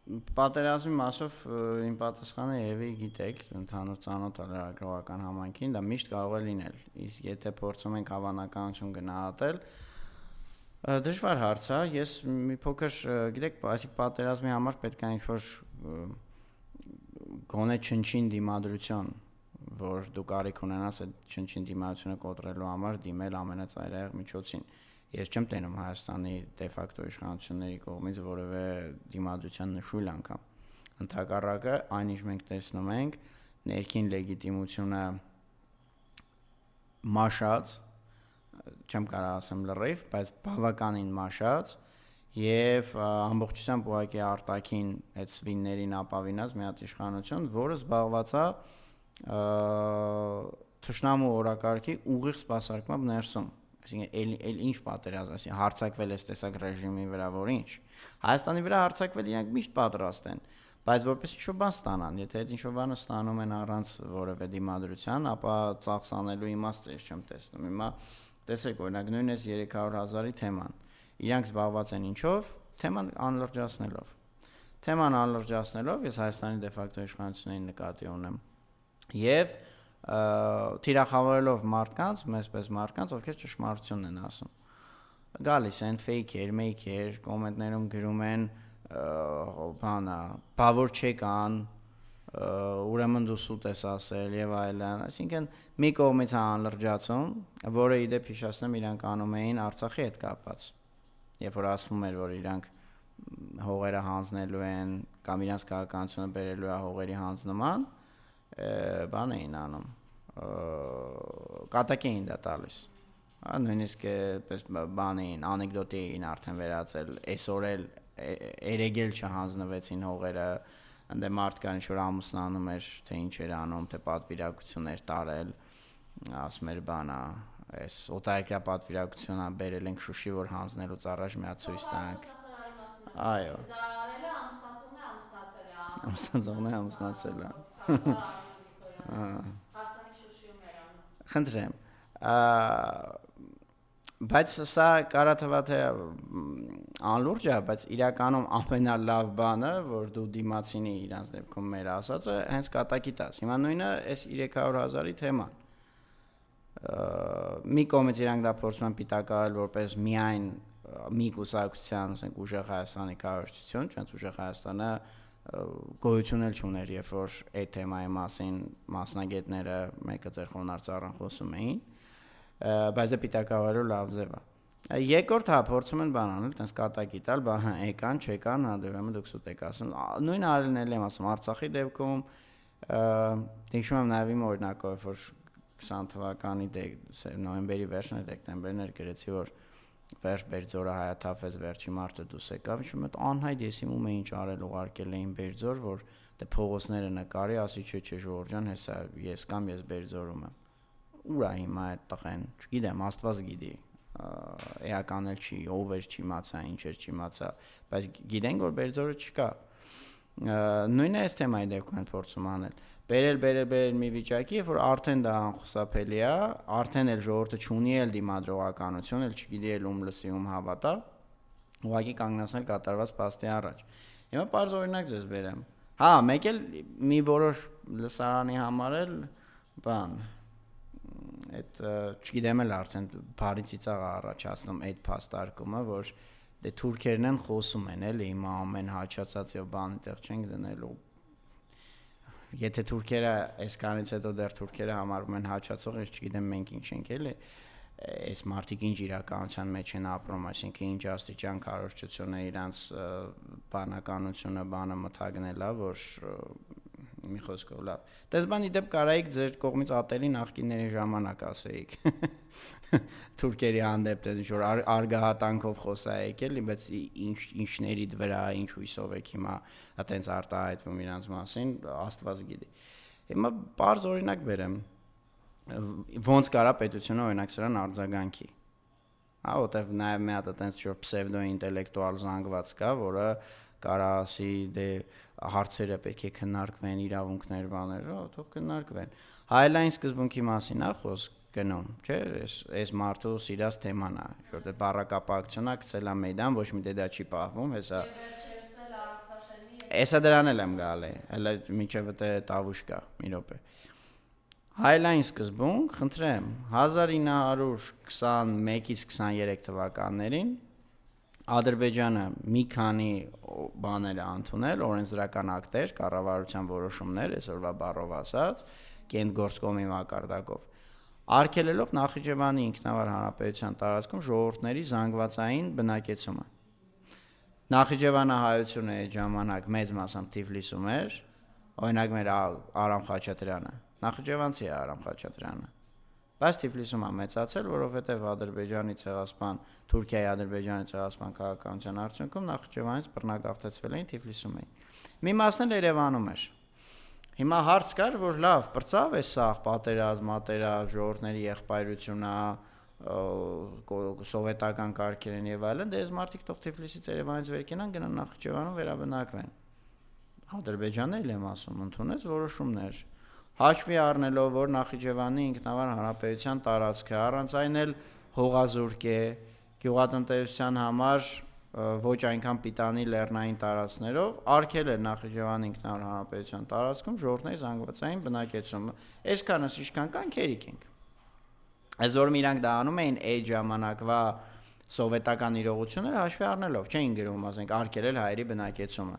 Պատերազմի մասով իմ պատասխանը եւի գիտեք, ընդհանուր ծանոթ լրագրողական համայնքին դա միշտ կարող է լինել։ Իսկ եթե փորձում ենք հավանականություն գնահատել, դժվար հարց է, ես մի փոքր, գիտեք, այսինքն պատերազմի համար պետք է ինչ-որ գոնե չնչին դիմադրություն, որ դու կարիք ունենաս այդ չնչին դիմադրությունը կոտրելու համար դիմել ամենածայրահեղ միջոցին։ Ես չեմ տենում Հայաստանի դեֆակտո իշխանությունների կողմից որևէ դիմադրության նշույլ անգամ։ Ընդհակառակը, այն ինչ մենք տեսնում ենք, ներքին լեգիտիմությունը մաշած, չեմ կարող ասեմ լրիվ, բայց բավականին մաշած եւ ամբողջությամբ ուղղակի արտաքին այդ սվիններին ապավինած մի հատ իշխանություն, որը զբաղված է թշնամու օրակարգի ուղիղ սպասարկմամբ ներսում։ Այսինքն էլ ինչ պատերազմ, այսինքն հարձակվել էս տեսակ ռեժիմի վրա, որ ինչ։ Հայաստանի վրա հարձակվել իրանք միշտ պատրաստ են, բայց որպես ինչ-որ բան ստանան, եթե այդ ինչ-որ բանը ստանում են առանց որևէ դիմադրության, ապա ծախսանելու իմաստը ես չեմ տեսնում։ Հիմա տեսեք, օրինակ նույն էս 300,000-ի թեման։ Իրանք զբաղված են ինչով, թեման անլրջացնելով։ Թեման անլրջացնելով ես Հայաստանի դեֆակտո իշխանություններին նկատի ունեմ։ Եվ թիրախավորելով մարդկանց, մեզպես մարդկանց, ովքեր ճշմարտությունն են ասում։ Գալիս են ֆեյքեր, մեյքեր, կոմենտներում գրում են բանա, բավոր չեկան, ուրեմն դու սուտ ես ասել եւ այլն, այսինքն մի կողմից անլրջացում, որը իդեպ հիշեցնեմ իրանք անում էին Արցախի հետ կապված։ Երբ որ ասվում էր, որ իրանք հողերը հանձնելու են կամ իրանք քաղաքականությունը բերելու է հողերի հանձնման, բան էին անում, կատակ էին դա տալիս, նույնիսկ բան էին, անեկդոտ էին արդեն վերածել, այսօր էլ երեգել չհանձնվեցին հողերը, ընդ մարդ կար ինչ-որ ամուսնանում էր, թե ինչ էր անում, թե պատվիրակություններ տարել, ասում էր բանա, այս օտարերկրյա պատվիրակությունը բերել ենք Շուշի, որ հանձնելուց առաջ մի հատ ցույց տանք։ Այո։ Դա արել է Ամուսնացողն է ամուսնացել է։ Հասանի Շուշիում էր անում։ Խնդրեմ։ Բայց սա կարա թվա թե անլուրջ է, բայց իրականում ամենալավ բանը, որ դու դիմացինի իրանց դեպքում մեր ասածը, հենց կատակի տաս։ Հիմա նույնը այս 300,000-ի թեման։ Մի կողմից իրանք դա փորձում են պիտակայել որպես միայն մի կուսակցության, ասենք ուժեղ Հայաստանի կառավարություն, չնայած ուժեղ Հայաստանը գոյություն էլ չուներ, երբ որ այդ թեմայի մասին մասնագետները մեկը ձեր խոնարհծառան խոսում էին, բայց դա պիտակավարելու լավ ձև է։ Երկրորդ հա փորձում են բան անել, տենց կատակի տալ, բա հա եկան, չեկան, հա ուրեմն դուք սուտ եք ասում։ Նույն արելն էլ եմ ասում, Արցախի դեպքում հիշում եմ նաև իմ օրինակով, որ 20 թվականի նոյեմբերի վերջն էր, դեկտեմբերն էր, գրեցի, որ վերջ Բերձորը հայաթափվեց, վերջի մարտը դուրս եկավ, ինչ-որ մոտ անհայտ ես իմում էի ինչ արել ուղարկել էին Բերձոր, որ դե փողոցները նկարի, ասի չէ, Ժողովուրդ ջան, հեսա ես կամ ես Բերձորում եմ։ Ուր է հիմա այդ տղեն, չգիտեմ, Աստված գիտի, էական էլ չի, ով էր չիմացա, ինչ էր չիմացա, բայց գիտենք, որ Բերձորը չկա։ Նույնն է այս թեմայի դեպքում փորձում անել։ Բերել մի վիճակի, որ արդեն դա անխուսափելի է, արդեն էլ ժողովուրդը չունի էլ դիմադրողականություն, էլ չգիտի էլ ում լսի, ում հավատա, ուղղակի կանգնացնել կատարված փաստի առաջ։ Հիմա պարզ օրինակ ձեզ բերեմ։ Հա, մեկ էլ մի որոշ լսարանի համար էլ բան, այդ չգիտեմ էլ արդեն բարի ծիծաղ առաջացնում այդ փաստարկումը, որ դե թուրքերն են խոսում են, էլի հիմա ամեն հաճացած եւ բան այդտեղ չենք դնելու։ Եթե թուրքերը այսքանից հետո դեռ թուրքերը համարվում են հաճացող, ես չգիտեմ մենք ինչ ենք էլի, այս մարդիկ ինչ իրականության մեջ են ապրում, այսինքն ինչ աստիճան քարոզչությունը իրանց բանականությունը բանը մթագնել է, որ մի խոսքով լավ։ Դες բանի դեպ կարայիք ձեր կողմից ատելի նախկինների ժամանակ ասեիք։ Թուրքերի հանդեպ դες ինչ որ արգահատանքով խոսայիք էլի, բայց ինչների վրա, ինչ հույսով եք հիմա այտենց արտահայտվում իրանց մասին, Աստված գիտի։ Հիմա բարձ օրինակ բերեմ։ Ոնց կարա պետությունը օրինակ սրան արձագանքի։ Հա, որտեվ նաև մի հատ այտենց ինչ որ պսևդո ինտելեկտուալ զանգված կա, որը կարա ասի դե հարցերը պետք է քննարկվեն, իրավունքներ բաներ, թող քննարկվեն։ Հայլային սկզբունքի մասին է խոսք գնում, չէ՞, այս մարդու սիրած թեման է, որտեղ բառակապակցությունա գցել է մեդան, ոչ մի դե դա չի պահվում, հեսա։ Էսա դրան էլ եմ գալի, հələ մինչև դե տավուշ կա, մի րոպե։ Հայլայն սկզբում, խնդրեմ, 1921-ից 23 թվականներին Ադրբեջանը մի քանի բաներ է ընդունել, օրենսդրական ակտեր, կառավարության որոշումներ, այսօրվա բառով ասած, կենտգործկոմի մակարդակով, արգելելով Նախիջևանի ինքնավար հանրապետության տարածքում ժողովուրդների զանգվածային բնակեցումը։ Նախիջևանը հայությունը այդ ժամանակ մեծ մասամբ Թիֆլիսում էր, օրինակ մեր Արամ Խաչատրյանը, Նախիջևանցի է Արամ Խաչատրյանը, բայց Թիֆլիսում է մեծացել, որովհետև Ադրբեջանի ցեղասպան, Թուրքիայի Ադրբեջանի ցեղասպան քաղաքականության արդյունքում Նախիջևանից բռնագաղթեցվել էին Թիֆլիսում էին։ Մի մասն էլ Երևանում էր։ Հիմա հարց կար, որ լավ, բրծավ է սա պատերազմ, ժողովուրդների եղբայրությունն սովետական կարգերեն եւ այլն, դե այս մարդիկ թող Թիֆլիսից Երևանից վեր կենան, գնան Նախիջևանում վերաբնակվեն։ Ադրբեջանն էլ եմ ասում, ընդունեց որոշումներ։ Հաշվի առնելով, որ Նախիջևանի ինքնավար հանրապետության տարածքը առանց այն էլ հողազուրկ է, գյուղատնտեսության համար ոչ այնքան պիտանի լեռնային տարածքներով, արգելել Նախիջևանի ինքնավար հանրապետության տարածքում ժողովրդների զանգվածային բնակեցումը։ Այսքանս ինչքան կան քերիկ ենք։ Այսօր իրանք դա անում էին այդ ժամանակվա սովետական իրողությունները հաշվի առնելով, չէին գրում, ասենք, արգելել հայերի բնակեցումը,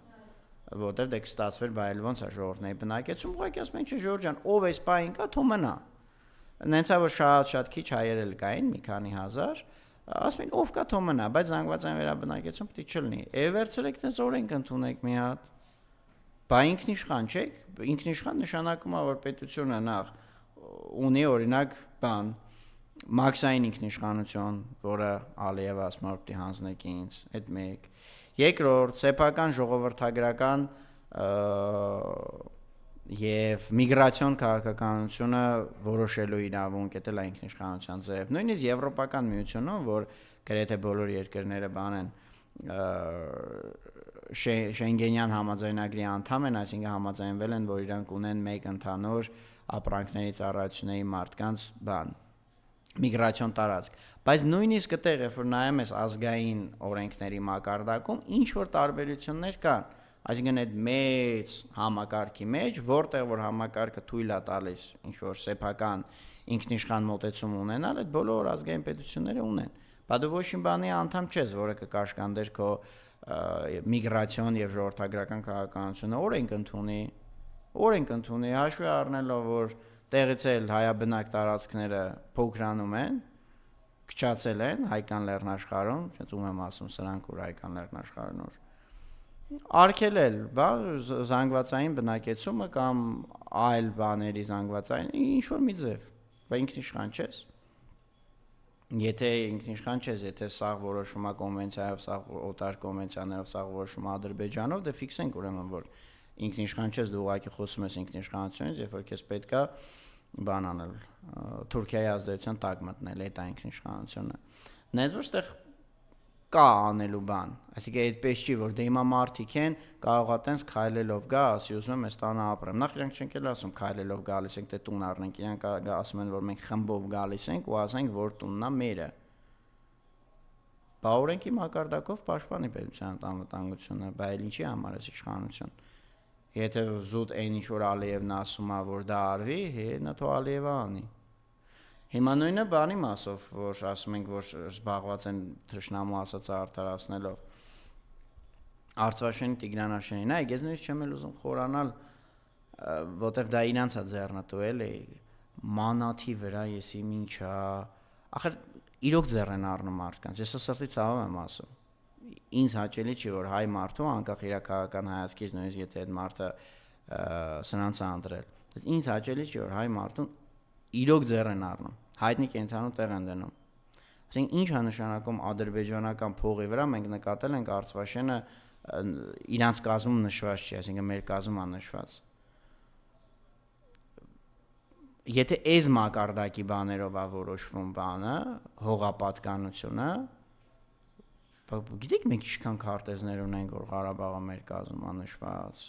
որտեղ դե կստացվեր բայել ոնց է ժողովրդների բնակեցում, ուղղակի ասում են, չէ, Ժորժ ջան, ով էս պահին կա, թող մնա։ Նենցա որ շատ քիչ հայեր էլ կային, մի քանի հազար, ասում են, ով կա, թող մնա, բայց զանգվածային վերաբնակեցում պետք չլինի։ Վերցրեք դες օրենք ընդունեք մի հատ։ Բա ինքնիշխան չեք, ինքնիշխան նշանակում է, որ պետությունը նախ ունի օրինակ բան մաքսային ինքնիշխանություն, որը Ալիևը ասում է, որ պիտի հանձնեք ինձ, այդ մեկ։ Երկրորդ, սեփական ժողովրդագրական եւ միգրացիոն քաղաքականությունը որոշելու իրավունք, դա էլ է ինքնիշխանության ձև։ Նույնիսկ Եվրոպական միությունում, որ գրեթե բոլոր երկրները բանեն Շենգենյան համաձայնագրի անդամ են, այսինքն համաձայնվել են, որ իրանք ունեն մեկ ընդհանուր ապրանքների ծառայությունների մարդկանց բան միգրացիոն տարածք, բայց նույնիսկ այդտեղ, երբ որ նայում ես ազգային օրենքների մակարդակում, ինչ որ տարբերություններ կան, այսինքն այդ մեծ համակարգի մեջ, որտեղ որ համակարգը թույլ է տալիս ինչ որ սեփական ինքնիշխան մոտեցում ունենալ, այդ բոլոր ազգային պետությունները ունեն։ Բա դու ոչ մի բանի անդամ չես, որը կկաշկանդեր քո միգրացիոն եւ ժողովրդագրական քաղաքականությունը, օրենք ընդունի, հաշվի առնելով, որ տեղից էլ հայաբնակ տարածքները փոքրանում են, քչացել են հայկան լեռնաշխարհում, ում եմ ասում սրանք որ հայկան լեռնաշխարհն որ արգելել, բա զանգվածային բնակեցումը կամ այլ բաների զանգվածային, ինչ որ մի ձև, բա ինքնիշխան չես։ Եթե ինքնիշխան չես, եթե սաղ որոշվում է կոնվենցիայով, սաղ օտար կոնվենցիաներով, սաղ որոշվում է Ադրբեջանով, դե ֆիքսենք ուրեմն որ ինքնիշխան չես, դու ուղղակի խոսում ես ինքնիշխանությունից, երբ որ քեզ պետք է բան անել, Թուրքիայի ազդեցության տակ մտնել այդ ինքնիշխանությունը։ Նայես որ այդտեղ կա անելու բան, այսինքն այդպես չի, որ դե հիմա մարդիկ են կարող է տենց քայլելով գա, ասի ուզում եմ այս տանը ապրեմ։ Նախ իրանք չեն էլ ասում քայլելով գալիս ենք, դե տուն առնենք, իրանք ասում են, որ մենք խմբով գալիս ենք ու ասենք, որ տունն է մերը։ Բա օրենքի մակարդակով պաշտպանի պետության անվտանգությունը, բա էլ ինչի համար է իշխանություն։ Եթե զուտ այն ինչ որ Ալիևն ասում է, որ դա արվի, նա թող Ալիևը անի։ Հիմա նույնը բանի մասով, որ ասում ենք, որ զբաղված են թշնամու ասածը արդարացնելով։ Արցախի Տիգրան Աշենին, ես նույնիսկ չեմ էլ ուզում խորանալ, որտեվ դա իրանց է ձեռնտու էլի, մանաթի վրա ես իմ ինչա, ախր իրոք ձեռ են առնում մարդկանց, ես սրտից ցավում եմ ասում։ Ինձ հաճելի չի, որ հայ մարդու անկախ իր քաղաքական հայացքից, նույնիսկ եթե այդ մարդը սրանց է անդրել, ինձ հաճելի չի, որ հայ մարդուն իրոք ձեռ են առնում, հայտնի կենթանու տեղ են դնում։ Ասենք ինչ է նշանակում ադրբեջանական փողի վրա մենք նկատել ենք Արցախյանը իրանց կազմում նշված չի, այսինքն մեր կազմում է նշված։ Եթե այս մակարդակի բաներով է որոշվում բանը, հողապատկանությունը, գիտեք մենք ինչքան քարտեզներ ունենք, որ Ղարաբաղը մեր կազմում է նշված։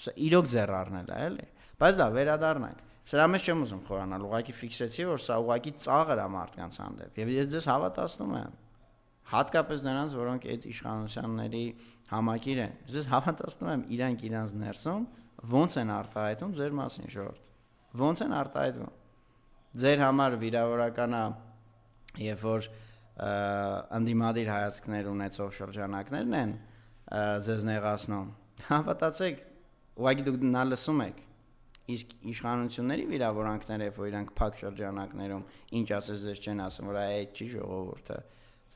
Սա իրոք ձեռ առնել է, էլի։ Բայց դա վերադառնանք։ Սրա մեջ չեմ ուզում խորանալ, ուղղակի ֆիքսեցի, որ սա ուղղակի ծաղր է մարդկանց հանդեպ։ Եվ ես ձեզ հավատացնում եմ։ Հատկապես նրանց, որոնք այդ իշխանությունների համակիր են։ Ես հավատացնում եմ, իրանք իրանց ներսում ոնց են արտահայտում ձեր մասին շորտ։ Ոնց են արտահայտում։ Ձեր համար վիրավորական է, երբ որ անդիմադիր հայացքներ ունեցող շրջանակներն են ձեզ նեղացնում։ Հավատացեք, ուղղակի դուք նա լսում եք։ Իսկ իշխանությունների վիրավորանքները, որ իրանք փակ շրջանակներում ինչ ասես ձեզ չեն ասում, որ այդ չի ժողովուրդը,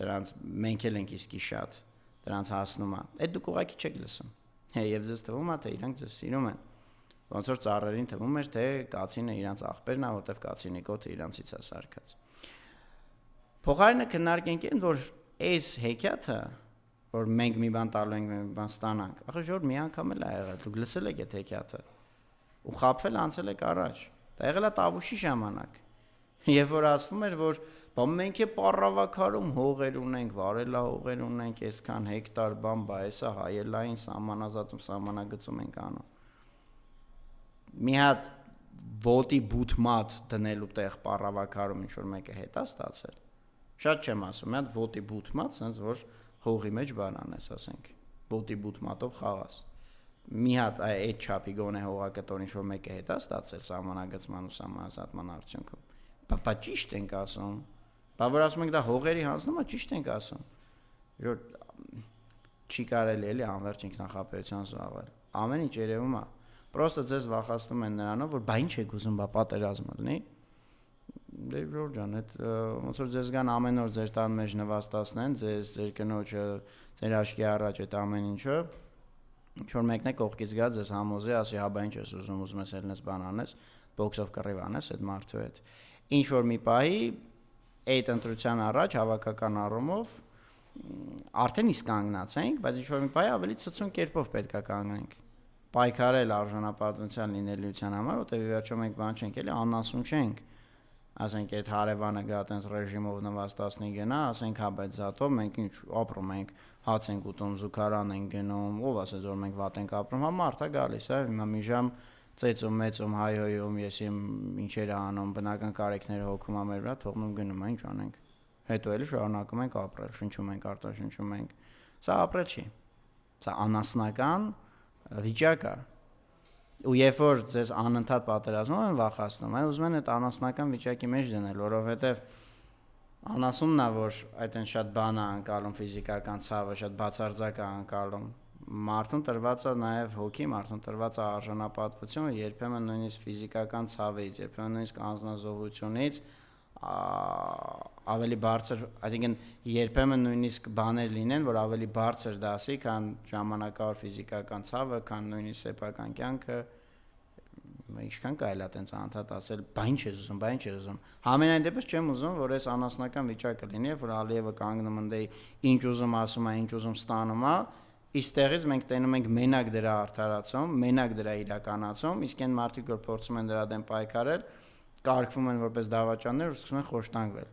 դրանց մենք էլ ենք իսկի շատ, դրանց հասնում է։ Այդ դուք ուղղակի չեք լսում։ Եվ ձեզ թվում է, թե իրանք ձեզ սիրում են։ Ոնց որ ծառերին թվում էր, թե կացինը իրանց աղբերն է, որտեվ կացինի կոթը իրանցից է սարքած։ Փոխարենը քննարկենք այն, որ այս հեքիաթը, որ մենք մի բան տալու ենք, մի բան ստանանք, ախր ժոր մի անգամ էլ ա եղել, դուք լսել եք այդ հեքիաթը, ու խաբվել անցել եք առաջ, դա եղել է Տավուշի ժամանակ, երբ որ ասվում էր, որ մենք է պառավակարում հողեր ունենք, վարելահողեր ունենք, այսքան հեկտար բան, բա հեսա հայելային սահմանազատում, սահմանագծում ենք անում։ Մի հատ ոտի բութմատ դնելու տեղ պառավակարում ինչ-որ մեկը հետա ստացել։ Շատ չեմ ասում, մի հատ ոտի բութմատ, սենց որ հողի մեջ բան անես, ասենք, ոտի բութմատով խաղաս։ Մի հատ այդ չափի գոնե հողակտոր ինչ-որ մեկը հետա ստացել սահմանագծման ու սահմանազատման արդյունքում։ Բա ճիշտ ենք ասում։ Բա որ ասում ենք դա հողերի հանձնումը, ճիշտ ենք ասում։ Որ չի կարելի էլի անվերջ ինքնախապեյության զբաղվել։ Ամեն ինչ երևում է։ Պրոստը ձեզ վախացնում են նրանով, որ բա ինչ եք ուզում, բա պատերազմ լինի։ Դե Ժորժ ջան, այդ ոնց որ ձեզ կան ամեն օր ձեր տան մեջ նվաստացնեն, ձեր կնոջը, ձեր աչքի առաջ այդ ամեն ինչը, ինչ որ մեկն է կողքից գա ձեզ համոզի, ասի, հա բա ինչ ես ուզում ես ելնես բան անես, բոքսով կռիվ անես այդ մարդու հետ։ Ինչ որ մի պահի այդ ընտրության առաջ հավաքական առումով արդեն իսկ կանգնած ենք, բայց ինչ որ մի պահի ավելի ցցուն կերպով պետք է կանգնենք։ Պայքարել արժանապատվության լինելիության համար, որտեղ ի վերջո մենք բան չենք էլի անասուն չենք։ Ասենք այդ հարևանը գա տենց ռեժիմով նվաստացնի գնա, ասենք հա բայց զատով մենք ինչ ապրում ենք, հաց ենք ուտում, զուգարան ենք գնում, ով ասեց որ մենք վատ ենք ապրում, հա մարդ է գալիս, հա, հիմա մի ժամ ծեծում, մեծում, հայհոյում, ես իմ ինչեր անում, բնական կարիքները հոգում ա մեր վրա, թողնում գնում, ինչ անենք։ Հետո էլի շարունակում ենք ապրել, շնչում ենք, արտաշնչում ենք։ Սա ապրել չի։ Սա անասնական վիճակ է։ Ու երբ որ ձեզ անընդհատ պատերազմում են վախացնում, ուզում են այդ անասնական վիճակի մեջ դնել, որովհետև անասունն է, որ այդ այն շատ բան է անցալում ֆիզիկական ցավը, շատ բացարձակ է անցալում։ Մարդուն տրված է նաև հոգի, մարդուն տրված է արժանապատվություն, երբեմն նույնիսկ ֆիզիկական ցավից, երբեմն նույնիսկ անձնազոհությունից ավելի բարձր, այսինքն երբեմն նույնիսկ բաներ լինեն, որ ավելի բարձր դասի, քան ժամանակավոր ֆիզիկական ցավը, քան նույնիսկ սեփական կյանքը, ինչքան կարելի է այդպես անդադ ասել, բա ինչ ես ուզում, բա ինչ ես ուզում։ Համենայն դեպս չեմ ուզում, որ այս անասնական վիճակը լինի, որ Ալիևը կանգնում ընդե ինչ ուզում ասում է, ինչ ուզում ստանում է, իստեղից մենք տենում ենք մենակ դրա արդարացում, մենակ դրա իրականացում, իսկ այն մարդիկ, որ փորձում են դրա դեմ պայքարել, կարգվում են որպես դավաճաններ ու սկսում են խոշտանգվել։